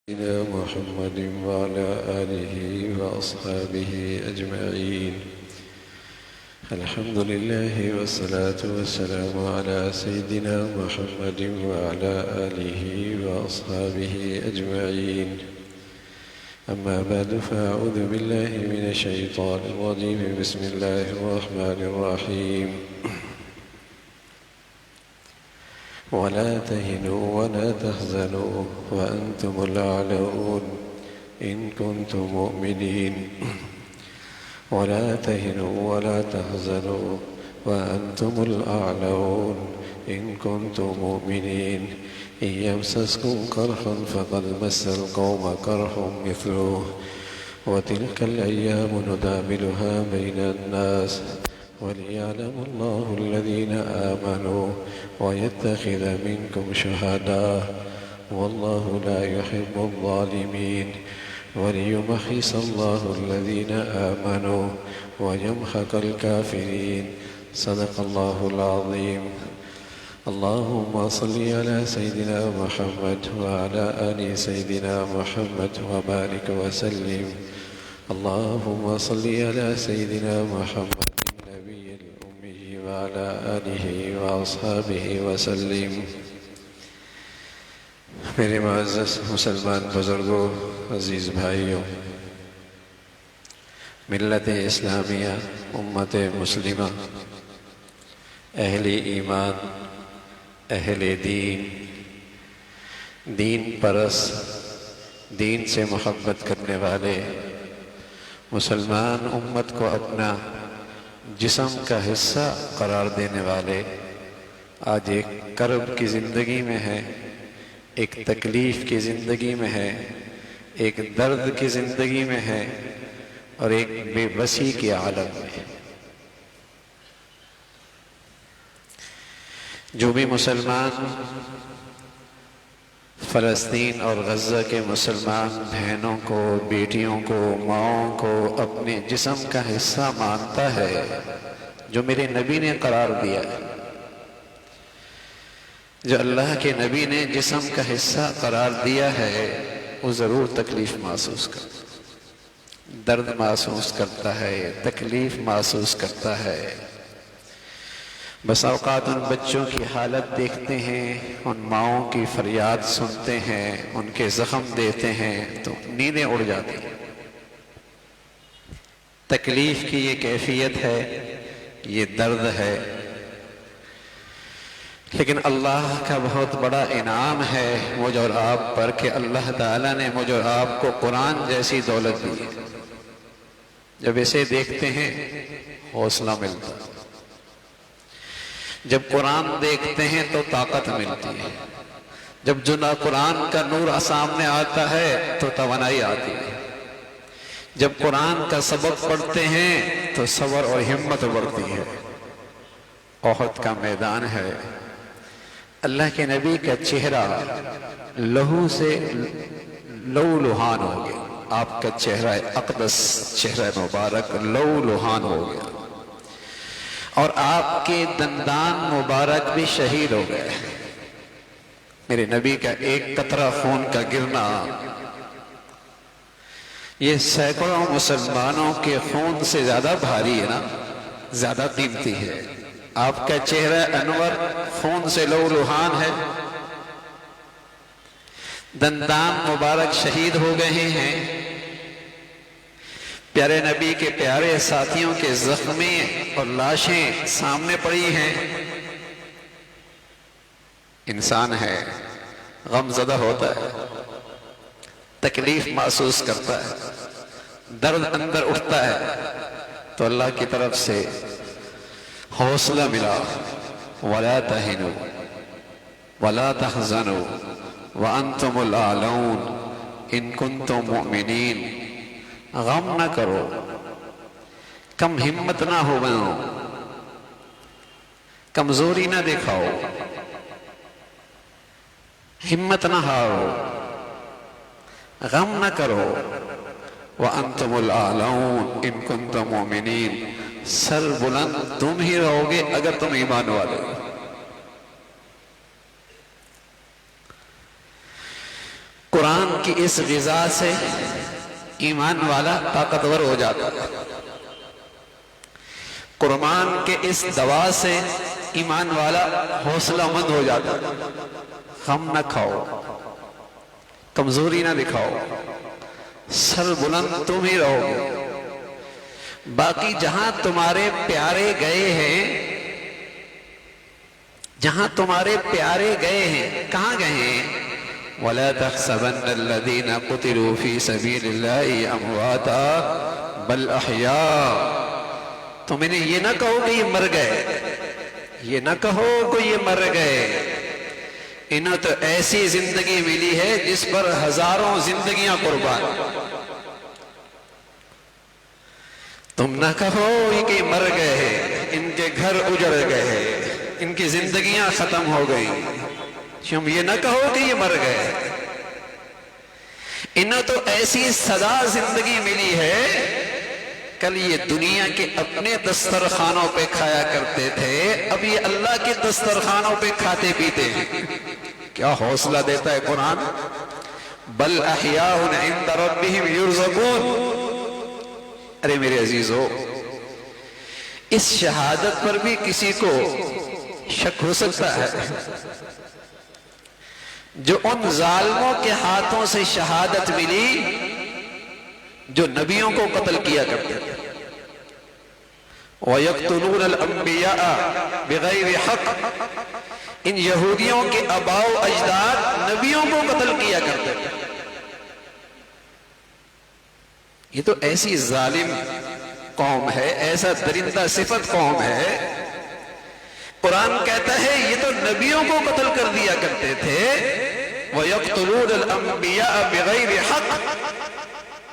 سيدنا محمد وعلى آله وأصحابه أجمعين. الحمد لله والصلاة والسلام على سيدنا محمد وعلى آله وأصحابه أجمعين. أما بعد فأعوذ بالله من الشيطان الرجيم. بسم الله الرحمن الرحيم. ولا تهنوا ولا تحزنوا وأنتم الأعلون إن كنتم مؤمنين. ولا تهنوا ولا تحزنوا وأنتم الأعلون إن كنتم مؤمنين. إن يمسسكم قرح فقد مس القوم قرح مثله وتلك الأيام نداولها بين الناس وليعلم الله الذين آمنوا ويتخذ منكم شهداء والله لا يحب الظالمين وليمحص الله الذين آمنوا ويمحق الكافرين. صدق الله العظيم. اللهم صل على سيدنا محمد وعلى آل سيدنا محمد وبارك وسلم. اللهم صل على سيدنا محمد وعلى آلہ وأصحابہ وسلم. میرے معزز مسلمان بزرگوں، عزیز بھائیوں، ملت اسلامیہ، امت مسلمہ، اہل ایمان، اہل دین، دین پرست، دین سے محبت کرنے والے مسلمان امت کو اپنا جسم کا حصہ قرار دینے والے آج ایک کرب کی زندگی میں ہے، ایک تکلیف کی زندگی میں ہے، ایک درد کی زندگی میں ہے اور ایک بے بسی کے عالم میں. جو بھی مسلمان فلسطین اور غزہ کے مسلمان بہنوں کو، بیٹیوں کو، ماؤں کو اپنے جسم کا حصہ مانتا ہے جو میرے نبی نے قرار دیا ہے، جو اللہ کے نبی نے جسم کا حصہ قرار دیا ہے، وہ ضرور تکلیف محسوس کرتا ہے، درد محسوس کرتا ہے، تکلیف محسوس کرتا ہے. بس اوقات ان بچوں کی حالت دیکھتے ہیں، ان ماؤں کی فریاد سنتے ہیں، ان کے زخم دیتے ہیں تو نیندیں اڑ جاتی ہیں. تکلیف کی یہ کیفیت ہے، یہ درد ہے، لیکن اللہ کا بہت بڑا انعام ہے مجھ اور آپ پر کہ اللہ تعالیٰ نے مجھ اور آپ کو قرآن جیسی دولت دی. جب اسے دیکھتے ہیں حوصلہ ملتا ہے، جب قرآن دیکھتے ہیں تو طاقت ملتی ہے، جب جنا قرآن کا نور سامنے آتا ہے تو توانائی آتی ہے، جب قرآن کا سبق پڑھتے ہیں تو صبر اور ہمت بڑھتی ہے. احد کا میدان ہے، اللہ کے نبی کا چہرہ لہو سے لہو لہان ہو گیا. آپ کا چہرہ اقدس، چہرہ مبارک لہو لہان ہو گیا اور آپ کے دندان مبارک بھی شہید ہو گئے. میرے نبی کا ایک قطرہ خون کا گرنا یہ سینکڑوں مسلمانوں کے خون سے زیادہ بھاری ہے نا، زیادہ قیمتی ہے. آپ کا چہرہ انور خون سے لہولہان ہے، دندان مبارک شہید ہو گئے ہیں، پیارے نبی کے پیارے ساتھیوں کے زخمیں اور لاشیں سامنے پڑی ہیں. انسان ہے، غم زدہ ہوتا ہے، تکلیف محسوس کرتا ہے، درد اندر اٹھتا ہے تو اللہ کی طرف سے حوصلہ ملا. وَلَا تَهِنُوا وَلَا تَحْزَنُوا وَأَنْتُمُ الْأَعْلَوْنَ إِن كُنتُم مُؤْمِنِينَ. غم نہ کرو، کم ہمت نہ ہو گئے، کمزوری نہ دکھاؤ، ہمت نہ ہارو، غم نہ کرو. وَأَنْتُمُ الْأَعْلَوْنَ إِن كُنتُم مُؤْمِنِينَ. سر بلند تم ہی رہو گے اگر تم ایمان والے. قرآن کی اس غذا سے ایمان والا طاقتور ہو جاتا ہے، قرآن کے اس دوا سے ایمان والا حوصلہ مند ہو جاتا ہے۔ غم نہ کھاؤ، کمزوری نہ دکھاؤ، سر بلند تم ہی رہو گے۔ باقی جہاں تمہارے پیارے گئے ہیں، جہاں تمہارے پیارے گئے ہیں، کہاں گئے ہیں؟ وَلَا تَحْسَبَنَّ الَّذِينَ قُتِلُوا فِي سَبِيلِ اللَّهِ أَمْوَاتًا بَلْ أَحْيَاءٌ۔ تم انہیں یہ نہ کہو کہ یہ مر گئے، یہ نہ کہو کہ یہ مر گئے، انہیں تو ایسی زندگی ملی ہے جس پر ہزاروں زندگیاں قربان۔ تم نہ کہو کہ مر گئے ہیں، ان کے گھر اجڑ گئے ہیں، ان کی زندگیاں ختم ہو گئی، تم یہ نہ کہو کہ یہ مر گئے، انہیں تو ایسی سدا زندگی ملی ہے، کل یہ دنیا کے اپنے دسترخوانوں پہ کھایا کرتے تھے، اب یہ اللہ کے دسترخوانوں پہ کھاتے پیتے ہیں۔ کیا حوصلہ دیتا ہے قرآن، بل احیاء عند ربہم یرزقون۔ ارے میرے عزیزو، اس شہادت پر بھی کسی کو شک ہو سکتا ہے؟ جو ان ظالموں کے ہاتھوں سے شہادت ملی جو نبیوں کو قتل کیا کرتے تھے، وَيَقْتُلُونَ الْأَنْبِيَاءَ بِغَيْرِ حَقٍ، ان یہودیوں کے آباء و اجداد نبیوں کو قتل کیا کرتے تھے۔ یہ تو ایسی ظالم قوم ہے، ایسا درندہ صفت قوم ہے، قرآن کہتا ہے یہ تو نبیوں کو قتل کر دیا کرتے تھے۔ وَيَقْتُلُونَ الْأَنْبِيَاءَ بِغَيْرِ حَقٍ،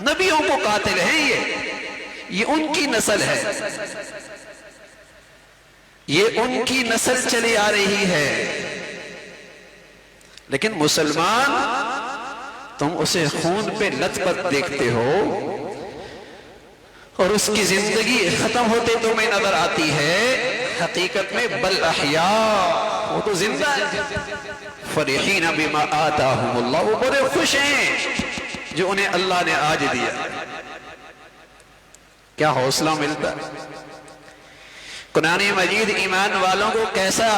نبیوں کو قاتل ہیں، یہ ان کی نسل ہے، یہ ان کی نسل چلی آ رہی ہے۔ لیکن مسلمان، تم اسے خون پہ لت پت دیکھتے ہو اور اس کی زندگی ختم ہوتے تمہیں نظر آتی ہے، حقیقت میں بل احیاء، وہ تو زندہ ہے۔ فرحین بما آتاہم اللہ، وہ بڑے خوش ہیں جو انہیں اللہ نے آج دیا۔ کیا حوصلہ ملتا ہے! قرآن مجید ایمان والوں کو کیسا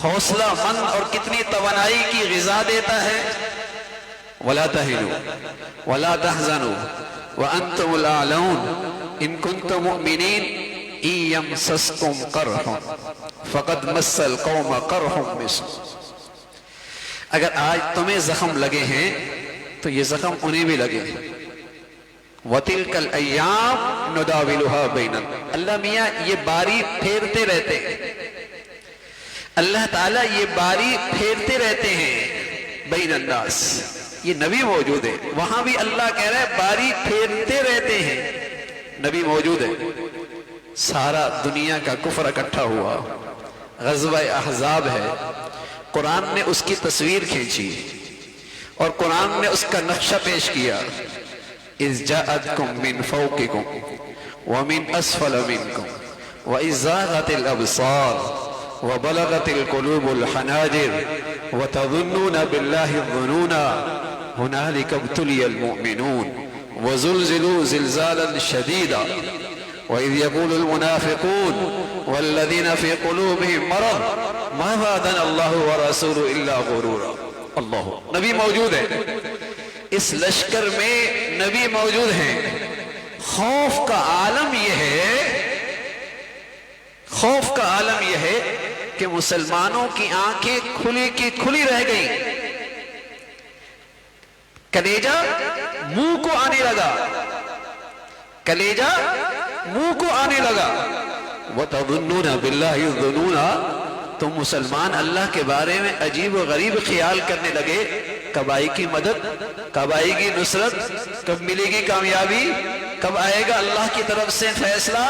حوصلہ مند اور کتنی توانائی کی غذا دیتا ہے۔ وَلَا تَهِنُوا وَلَا تَحْزَنُوا وَأَنْتُمُ الْأَعْلَوْنَ إِن كُنتُم مُؤْمِنِينَ إِن يَمْسَسْكُمْ قَرْحٌ فَقَدْ مَسَّ الْقَوْمَ قَرْحٌ مِثْلُهُ۔ اگر آج تمہیں زخم لگے ہیں تو یہ زخم انہیں بھی لگے ہیں۔ وَتِلْكَ الْأَيَّامُ نُدَاوِلُهَا بَيْنَ النَّاسِ، اللہ میاں یہ باری پھیرتے رہتے ہیں، اللہ تعالیٰ یہ باری پھیرتے رہتے ہیں بین الناس۔ یہ نبی موجود ہے، وہاں بھی اللہ کہہ رہا ہے باری پھیرتے رہتے ہیں، نبی موجود ہے۔ سارا دنیا کا کفر اکٹھا ہوا، غزوہ احزاب ہے، قرآن نے اس کی تصویر کھینچی اور قرآن نے اس کا نقشہ پیش کیا۔ اِذْ جَاءَتْكُم مِّن فَوْقِكُمْ وَمِنْ أَسْفَلَ مِنْكُمْ وَإِذْ زَاغَتِ الْأَبْصَارُ وَبَلَغَتِ الْقُلُوبُ الْحَنَاجِرَ وَتَظُنُّونَ بِاللَّهِ الظُّنُونَ هُنَالِكَ ابْتُلِيَ الْمُؤْمِنُونَ وَزُلْزِلُوا زِلْزَالًا شَدِيدًا وَإِذْ يَقُولُ الْمُنَافِقُونَ وَالَّذِينَ فِي قُلُوبِهِم مَّرَضٌ مَّا وَعَدَنَا اللَّهُ وَرَسُولُهُ إِلَّا غُرُورًا۔ اللہ، نبی موجود ہے، اس لشکر میں نبی موجود ہیں۔ خوف کا عالم یہ ہے، خوف کا عالم یہ ہے کہ مسلمانوں کی آنکھیں کھلی کی کھلی رہ گئیں، کلیجہ منہ کو آنے لگا، کلیجہ منہ کو آنے لگا۔ وَتَظُنُّونَ بِاللَّهِ الظُّنُونَ، تو مسلمان اللہ کے بارے میں عجیب و غریب خیال کرنے لگے، کب آئے گی مدد، کب آئے گی نصرت، کب ملے گی کامیابی، کب آئے گا اللہ کی طرف سے فیصلہ۔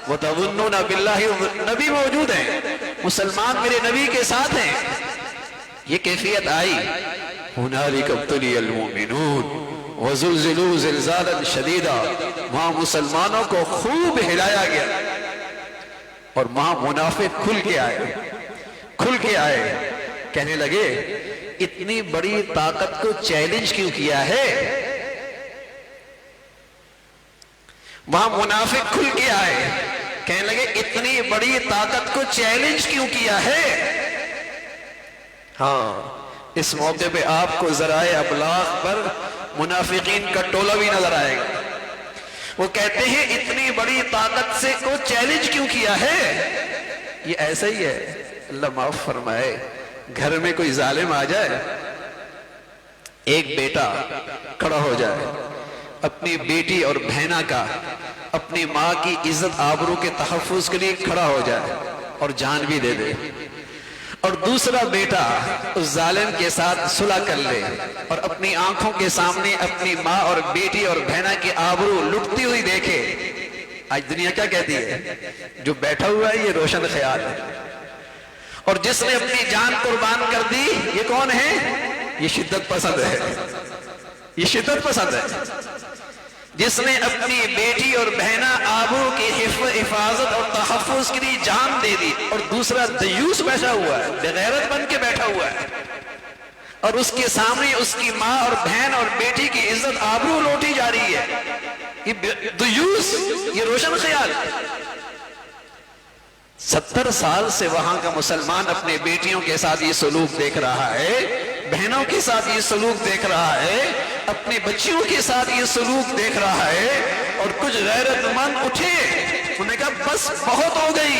وَتَظُنُّونَ بِاللَّهِ، نبی موجود ہیں، مسلمان میرے نبی کے ساتھ ہیں، یہ کیفیت آئی۔ هُنَالِكَ ابْتُلِيَ الْمُؤْمِنُونَ وَزُلْزِلُوا زِلْزَالًا شَدِيدًا، وہاں مسلمانوں کو خوب ہلایا گیا اور وہاں منافق کھل کے آئے، کھل کے آئے، کہنے لگے اتنی بڑی طاقت کو چیلنج کیوں کیا ہے؟ وہاں منافق کھل کے آئے، کہنے لگے اتنی بڑی طاقت کو چیلنج کیوں کیا ہے؟ ہاں، اس موقع پہ آپ کو ذرائع ابلاغ پر منافقین کا ٹولہ بھی نظر آئے گا۔ وہ کہتے ہیں اتنی بڑی طاقت سے کو چیلنج کیوں کیا ہے؟ یہ ایسا ہی ہے، اللہ معاف فرمائے، گھر میں کوئی ظالم آ جائے، ایک بیٹا کھڑا ہو جائے، اپنی بیٹی اور بہنا کا، اپنی ماں کی عزت آبرو کے تحفظ کے لیے کھڑا ہو جائے اور جان بھی دے دے، اور دوسرا بیٹا اس ظالم کے ساتھ صلح کر لے اور اپنی آنکھوں کے سامنے اپنی ماں اور بیٹی اور بہنا کی آبرو لٹتی ہوئی دیکھے، آج دنیا کیا کہتی ہے؟ جو بیٹھا ہوا ہے یہ روشن خیال ہے، اور جس نے اپنی جان قربان کر دی یہ کون ہے؟ یہ شدت پسند ہے، یہ شدت پسند ہے۔ جس نے اپنی بیٹی اور بہنا آبرو کی حفاظت اور تحفظ کے لیے جان دے دی، اور دوسرا دیوس بیٹھا ہوا ہے، بغیرت بن کے بیٹھا ہوا ہے، اور اس کے سامنے اس کی ماں اور بہن اور بیٹی کی عزت آبرو لوٹی جا رہی ہے، یہ دیوس، یہ روشن خیال۔ 70 سال سے وہاں کا مسلمان اپنے بیٹیوں کے ساتھ یہ سلوک دیکھ رہا ہے، بہنوں کے ساتھ یہ سلوک دیکھ رہا ہے، اپنی بچیوں کے ساتھ یہ سلوک دیکھ رہا ہے، اور کچھ غیرت مند اٹھے، انہوں نے کہا بس بہت ہو گئی،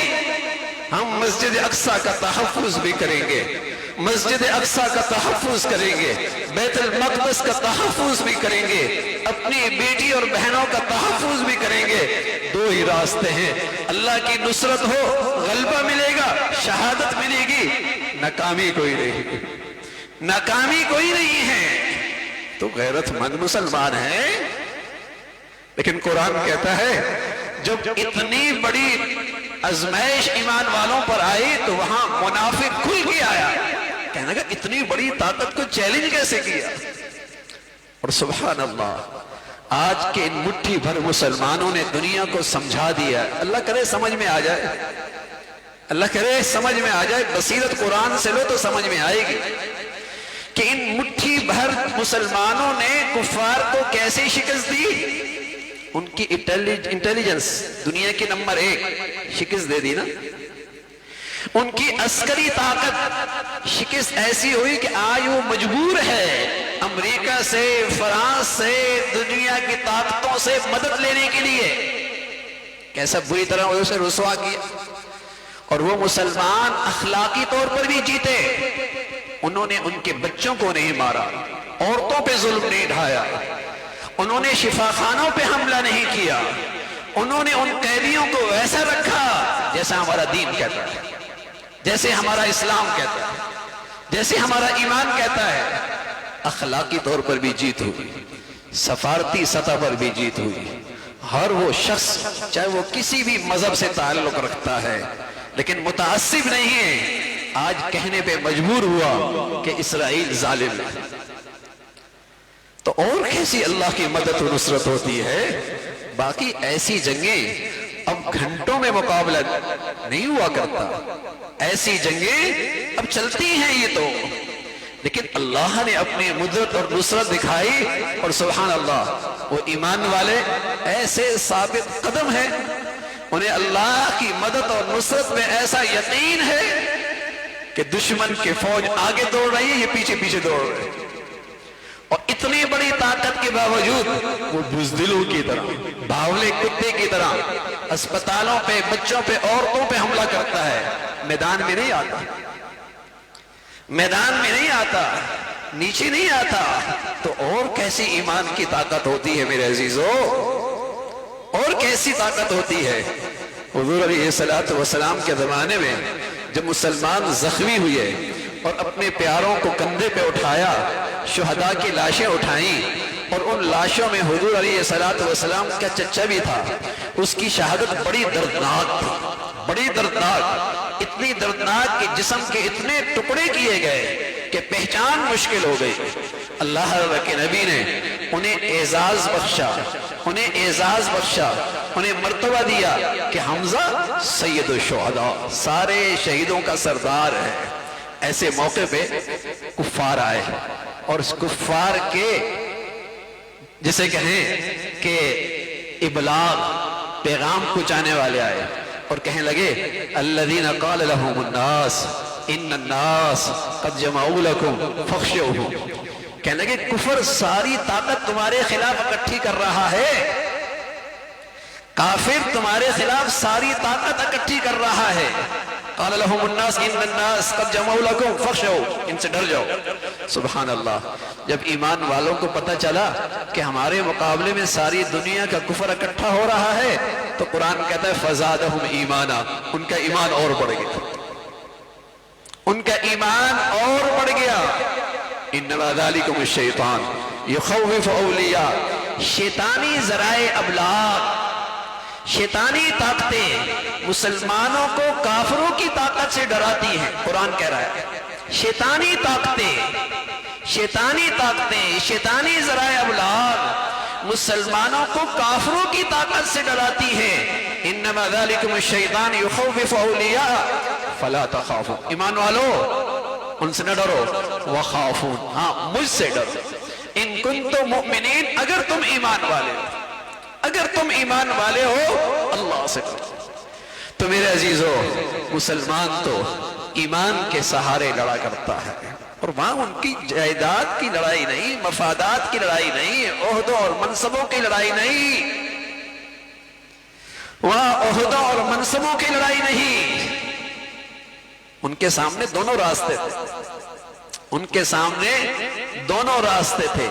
ہم مسجد اقصی کا تحفظ بھی کریں گے، مسجد اقصی کا تحفظ کریں گے، بیت المقدس کا تحفظ بھی کریں گے، اپنی بیٹی اور بہنوں کا تحفظ بھی کریں گے۔ دو ہی راستے ہیں، اللہ کی نصرت ہو، غلبہ ملے گا، شہادت ملے گی، ناکامی کوئی نہیں، ناکامی کوئی نہیں ہے۔ تو غیرت مند مسلمان ہے، لیکن قرآن کہتا ہے جب اتنی بڑی آزمائش ایمان والوں پر آئی تو وہاں منافق کھل کے آیا، کہنے لگا اتنی بڑی طاقت کو چیلنج کیسے کیا؟ اور سبحان اللہ، آج کے ان مٹھی بھر مسلمانوں نے دنیا کو سمجھا دیا، اللہ کرے سمجھ میں آ جائے، اللہ کرے سمجھ میں آ جائے، بصیرت قرآن سے لو تو سمجھ میں آئے گی کہ ان مٹھی بھر مسلمانوں نے کفار کو کیسے شکست دی۔ ان کی انٹیلیجنس دنیا کی نمبر 1 شکست دے دی نا، ان کی عسکری طاقت شکست ایسی ہوئی کہ آج وہ مجبور ہے امریکہ سے، فرانس سے، دنیا کی طاقتوں سے مدد لینے کے لیے، کیسا بری طرح اسے رسوا کیا، اور وہ مسلمان اخلاقی طور پر بھی جیتے، انہوں نے ان کے بچوں کو نہیں مارا، عورتوں پہ ظلم نہیں ڈھایا، انہوں نے شفا خانوں پہ حملہ نہیں کیا، انہوں نے ان قیدیوں کو ویسا رکھا جیسا ہمارا دین کہتا ہے، جیسے ہمارا اسلام کہتا ہے، جیسے ہمارا ایمان کہتا ہے۔ اخلاقی طور پر بھی جیت ہوئی، سفارتی سطح پر بھی جیت ہوئی، ہر وہ شخص چاہے وہ کسی بھی مذہب سے تعلق رکھتا ہے لیکن متعصب نہیں ہے، آج کہنے پہ مجبور ہوا کہ اسرائیل ظالم ہے۔ تو اور کیسی اللہ کی مدد و نصرت ہوتی ہے؟ باقی ایسی جنگیں اب گھنٹوں میں مقابلہ نہیں ہوا کرتا، ایسی جنگیں اب چلتی ہیں یہ تو، لیکن اللہ نے اپنی مدد اور نصرت دکھائی، اور سبحان اللہ وہ ایمان والے ایسے ثابت قدم ہیں، انہیں اللہ کی مدد اور نصرت میں ایسا یقین ہے کہ دشمن کی فوج آگے دوڑ رہی ہے، یہ پیچھے پیچھے دوڑ رہے ہیں، اور اتنی بڑی طاقت کے باوجود وہ بزدلوں کی طرح، باولے کتے کی طرح اسپتالوں پہ، بچوں پہ، عورتوں پہ حملہ کرتا ہے، میدان میں نہیں آتا، میدان میں نہیں آتا، نیچے نہیں آتا۔ تو اور کیسی ایمان کی طاقت ہوتی ہے میرے عزیزو، اور کیسی طاقت ہوتی ہے۔ حضور علیہ السلام کے زمانے میں جب مسلمان زخمی ہوئے اور اپنے پیاروں کو کندھے پہ اٹھایا، شہداء کی لاشیں اٹھائیں، اور ان لاشوں میں حضور علیہ السلام کا چچا بھی تھا، اس کی شہادت بڑی دردناک تھی، بڑی دردناک، اتنی دردناک کہ جسم کے اتنے ٹکڑے کیے گئے کہ پہچان مشکل ہو گئی۔ اللہ کے نبی نے انہیں اعزاز بخشا، انہیں اعزاز بخشا، انہیں مرتبہ دیا کہ حمزہ سید الشہداء، سارے شہیدوں کا سردار ہے، ایسے موقع پہ کفار آئے اور اس کفار کے جسے کہیں کہ ابلاغ پیغام پہنچانے والے آئے اور کہنے لگے الذین قال لهم الناس ان الناس قد جمعوا لكم فاخشوهم، کہنے لگے کفر ساری طاقت تمہارے خلاف اکٹھی کر رہا ہے، کافر تمہارے خلاف ساری طاقت اکٹھی کر رہا ہے. قال لهم الناس ان الناس قد جمعوا لكم فاخشوا، ان سے ڈر جاؤ. سبحان اللہ. جب ایمان والوں کو پتہ چلا کہ ہمارے مقابلے میں ساری دنیا کا کفر اکٹھا ہو رہا ہے تو قرآن کہتا ہے فزادہم ایمانا، ان کا ایمان اور بڑھ گیا، ان کا ایمان اور بڑھ گیا. انما ذالکم الشیطان یخوف اولیاء، شیطانی ذرائع ابلاغ، شیطانی طاقتیں مسلمانوں کو کافروں کی طاقت سے ڈراتی ہیں. قرآن کہہ رہا ہے شیطانی طاقتیں، شیطانی ذرائع ابلاغ مسلمانوں کو کافروں کی طاقت سے ڈراتی ہیں. انما ذالکم الشیطان یخوف اولیاء فلا تخافوا، ایمان والو ان سے نہ ڈرو، وخافون، ہاں مجھ سے ڈرو، ان کنتم مؤمنین، اگر تم ایمان والے ہو، اگر تم ایمان والے ہو اللہ سے ڈرو. تو میرے عزیزو، مسلمان تو ایمان کے سہارے لڑا کرتا ہے، اور وہاں ان کی جائیداد کی لڑائی نہیں، مفادات کی لڑائی نہیں، عہدوں اور منصبوں کی لڑائی نہیں، وہاں عہدوں اور منصبوں کی لڑائی نہیں. ان کے سامنے دونوں راستے تھے، ان کے سامنے دونوں راستے تھے.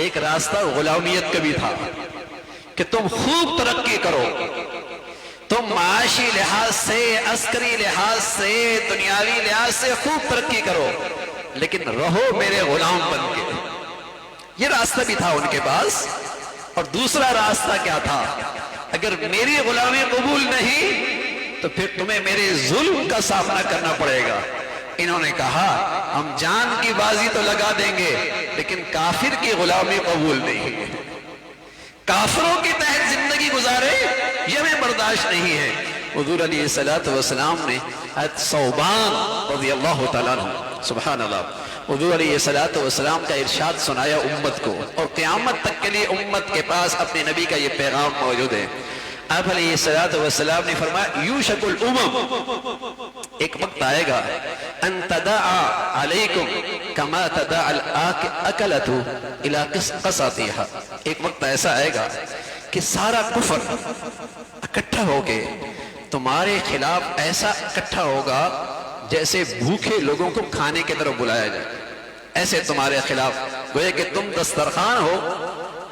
ایک راستہ غلامیت کا بھی تھا کہ تم خوب ترقی کرو، تم معاشی لحاظ سے، عسکری لحاظ سے، دنیاوی لحاظ سے خوب ترقی کرو، لیکن رہو میرے غلام بن کے. یہ راستہ بھی تھا ان کے پاس. اور دوسرا راستہ کیا تھا؟ اگر میری غلامی قبول نہیں تو پھر تمہیں میرے ظلم کا سامنا کرنا پڑے گا. انہوں نے کہا ہم جان کی بازی تو لگا دیں گے لیکن کافر کی غلامی قبول نہیں، کافروں کے تحت زندگی گزارے یہ ہمیں برداشت نہیں ہے. حضور علیہ السلام نے حضرت ثوبان رضی اللہ تعالیٰ عنہ، سبحان اللہ، حضور علیہ السلام کا ارشاد سنایا امت کو، اور قیامت تک کے لیے امت کے پاس اپنے نبی کا یہ پیغام موجود ہے. آپ علیہ السلام نے فرمایا یوشک الامم، ایک وقت آئے گا ان تداعا علیکم کما تداعا الاکلۃ الی قصاتھا، ایک وقت ایسا آئے گا کہ سارا کفر اکٹھا ہو کے تمہارے خلاف ایسا اکٹھا ہوگا جیسے بھوکے لوگوں کو کھانے کی طرف بلایا جائے، ایسے تمہارے خلاف گویا کہ تم دسترخوان ہو،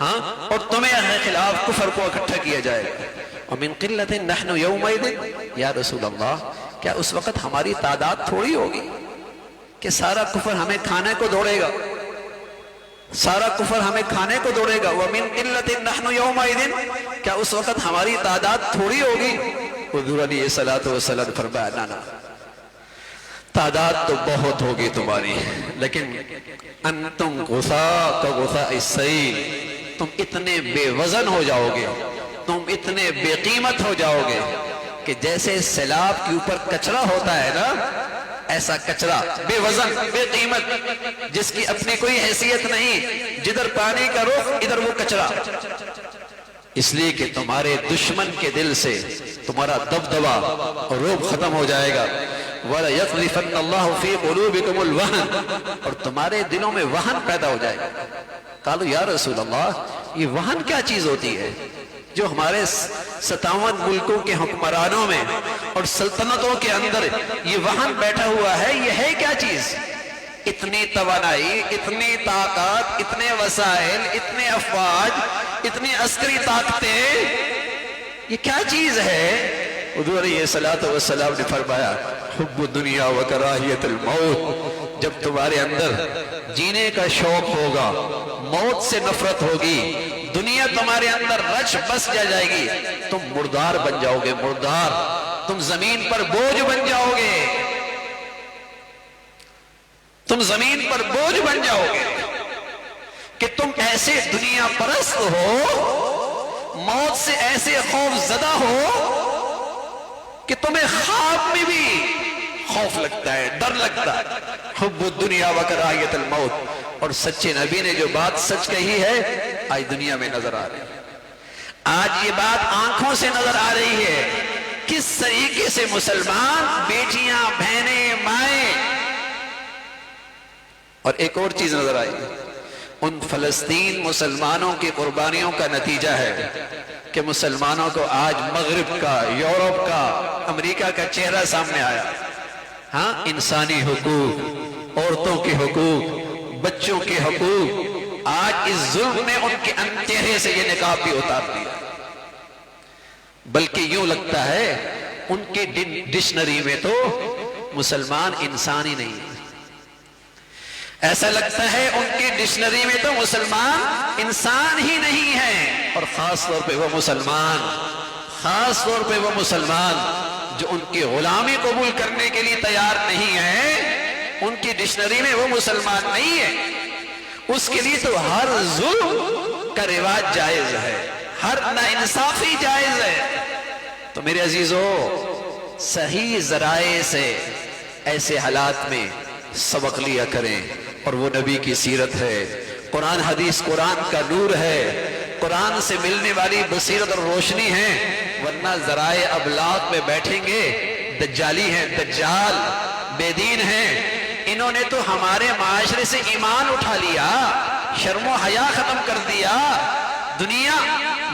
ہاں، اور تمہیں خلاف کفر کو اکٹھا کیا جائے گا. وَمِن قِلَّةٍ نَحْنُ يَوْمَئِذٍ، یا رسول اللہ کیا اس وقت ہماری تعداد تھوڑی ہوگی کہ سارا کفر ہمیں کھانے کو دوڑے گا، سارا کفر ہمیں کھانے کو دوڑے گا. وَمِن قِلَّةٍ نَحْنُ يَوْمَئِذٍ، کیا اس وقت ہماری تعداد تھوڑی ہوگی؟ حضور علیہ السلام نے فرمایا نا نا، تعداد تو بہت ہوگی تمہاری، لیکن انتم غثاء کا غثاء السیل، تم اتنے بے وزن ہو جاؤ گے، تم اتنے بے قیمت ہو جاؤ گے کہ جیسے سیلاب کے اوپر کچرا ہوتا ہے نا، ایسا کچرا بے وزن بے قیمت جس کی اپنی کوئی حیثیت نہیں، جدھر پانی کا رخ ادھر وہ کچرا. اس لیے کہ تمہارے دشمن کے دل سے تمہارا دبدبا اور رعب ختم ہو جائے گا. وَلَيَقْذِفَنَّ اللَّهُ فِي قُلُوبِكُمُ الْوَهْنَ، اور تمہارے دلوں میں وہن پیدا ہو جائے گا. قالوا یا رسول اللہ یہ وہن کیا چیز ہوتی ہے جو ہمارے 57 ملکوں کے حکمرانوں میں اور سلطنتوں کے اندر یہ وہن بیٹھا ہوا ہے، یہ ہے کیا چیز؟ اتنی توانائی، اتنی طاقت، اتنے وسائل، اتنے افواج، اتنی عسکری طاقتیں، یہ کیا چیز ہے؟ حضور علیہ السلام نے فرمایا حب الدنیا و کراہیت الموت، جب تمہارے اندر جینے کا شوق ہوگا، موت سے نفرت ہوگی، دنیا تمہارے اندر رچ بس جائے گی، تم مردار بن جاؤ گے، مردار، تم زمین پر بوجھ بن جاؤ گے، تم زمین پر بوجھ بن جاؤ گے کہ تم ایسے دنیا پرست ہو، موت سے ایسے خوف زدہ ہو کہ تمہیں خواب میں بھی خوف لگتا ہے، ڈر لگتا ہے، حب الدنیا و کراہیت الموت۔ اور سچے نبی نے جو بات سچ کہی ہے آج دنیا میں نظر آ رہی ہے، آج یہ بات آنکھوں سے نظر آ رہی ہے، کس طریقے سے مسلمان بیٹیاں، بہنیں، مائیں۔ اور ایک اور چیز نظر آئی، ان فلسطین مسلمانوں کی قربانیوں کا نتیجہ ہے کہ مسلمانوں کو آج مغرب کا، یورپ کا، امریکہ کا چہرہ سامنے آیا۔ ہاں، انسانی حقوق، عورتوں کے حقوق، بچوں کے حقوق، آج اس ظلم نے ان کے چہرے سے یہ نقاب بھی اتار دیا۔ بلکہ یوں لگتا ہے ان کے ڈکشنری میں تو مسلمان انسان ہی نہیں ہے، ایسا لگتا ہے ان کی ڈکشنری میں تو مسلمان انسان ہی نہیں ہے۔ اور خاص طور پہ وہ مسلمان، خاص طور پہ وہ مسلمان جو ان کی غلامی قبول کرنے کے لیے تیار نہیں ہے، ان کی ڈکشنری میں وہ مسلمان نہیں ہے۔ اس کے لیے تو ہر ظلم کا رواج جائز ہے، ہر ناانصافی جائز ہے۔ تو میرے عزیزو، صحیح ذرائع سے ایسے حالات میں سبق لیا کریں، اور وہ نبی کی سیرت ہے، قرآن حدیث قرآن کا نور ہے، قرآن سے ملنے والی بصیرت اور روشنی ہے۔ ورنہ ذرائع ابلاغ میں بیٹھیں گے، دجالی ہیں، دجال، بے دین ہیں، انہوں نے تو ہمارے معاشرے سے ایمان اٹھا لیا، شرم و حیا ختم کر دیا، دنیا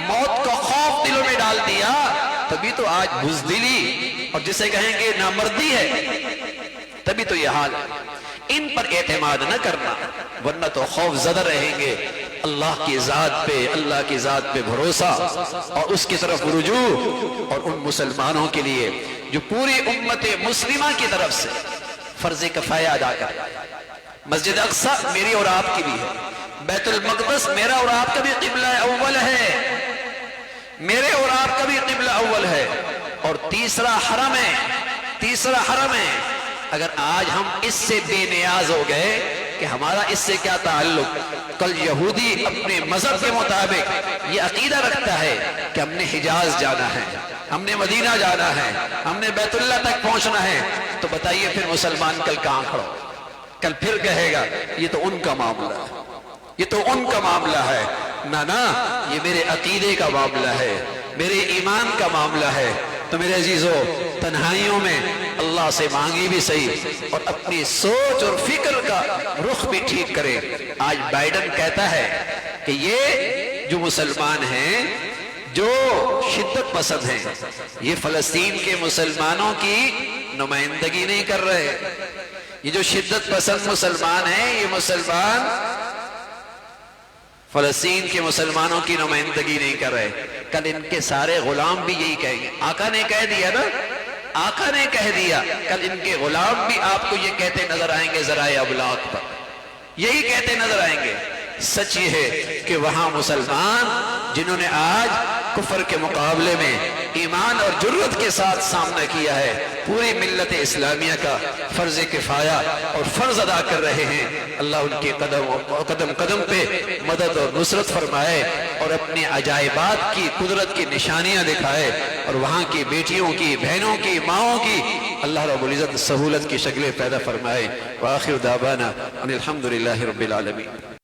موت کا خوف دلوں میں ڈال دیا۔ تبھی تو آج بزدلی اور جسے کہیں گے نامردی ہے، تبھی تو یہ حال ہے۔ ان پر اعتماد نہ کرنا، ورنہ تو خوف زدہ رہیں گے۔ اللہ کی ذات پہ، اللہ کی ذات پہ بھروسہ اور اس کی طرف رجوع، اور ان مسلمانوں کے لیے جو پوری امت مسلمہ کی طرف سے فرض کفایہ ادا کر۔ مسجد اقصی میری اور آپ کی بھی ہے، بیت المقدس میرا اور آپ کا بھی قبلہ اول ہے، میرے اور آپ کا بھی قبلہ اول ہے، اور تیسرا حرم ہے، تیسرا حرم ہے۔ اگر آج ہم اس سے بے نیاز ہو گئے کہ ہمارا اس سے کیا تعلق، کل یہودی اپنے مذہب کے مطابق یہ عقیدہ رکھتا ہے کہ ہم نے حجاز جانا ہے، ہم نے مدینہ جانا ہے، ہم نے بیت اللہ تک پہنچنا ہے، تو بتائیے پھر مسلمان کل کہاں کھڑا؟ کل پھر کہے گا یہ تو ان کا معاملہ ہے، یہ تو ان کا معاملہ ہے۔ نہ، یہ میرے عقیدے کا معاملہ ہے، میرے ایمان کا معاملہ ہے۔ تو میرے عزیزو، تنہائیوں میں اللہ سے مانگی بھی صحیح، اور اپنی سوچ اور فکر کا رخ بھی ٹھیک کرے۔ آج بائیڈن کہتا ہے کہ یہ جو مسلمان ہیں، جو شدت پسند ہیں، یہ فلسطین کے مسلمانوں کی نمائندگی نہیں کر رہے۔ یہ جو شدت پسند مسلمان ہیں، یہ مسلمان فلسطین کے مسلمانوں کی نمائندگی نہیں کر رہے۔ کل ان کے سارے غلام بھی یہی کہیں گے، آقا نے کہہ دیا نا، آقا نے کہہ دیا، کل ان کے غلام بھی آپ کو یہ کہتے نظر آئیں گے ذرائع ابلاغ پر، یہی کہتے نظر آئیں گے۔ سچ یہ ہے کہ وہاں مسلمان جنہوں نے آج کفر کے مقابلے میں ایمان اور جرت کے ساتھ سامنا کیا ہے، پوری ملت اسلامیہ کا فرض کفایہ اور فرض ادا کر رہے ہیں، اللہ ان کے قدم قدم پہ مدد اور نصرت فرمائے، اور اپنے عجائبات کی قدرت کی نشانیاں دکھائے، اور وہاں کی بیٹیوں کی، بہنوں کی، ماؤں کی اللہ رب العزت سہولت کی شکلیں پیدا فرمائے۔ وآخر دعوانا ان الحمدللہ رب العالمین۔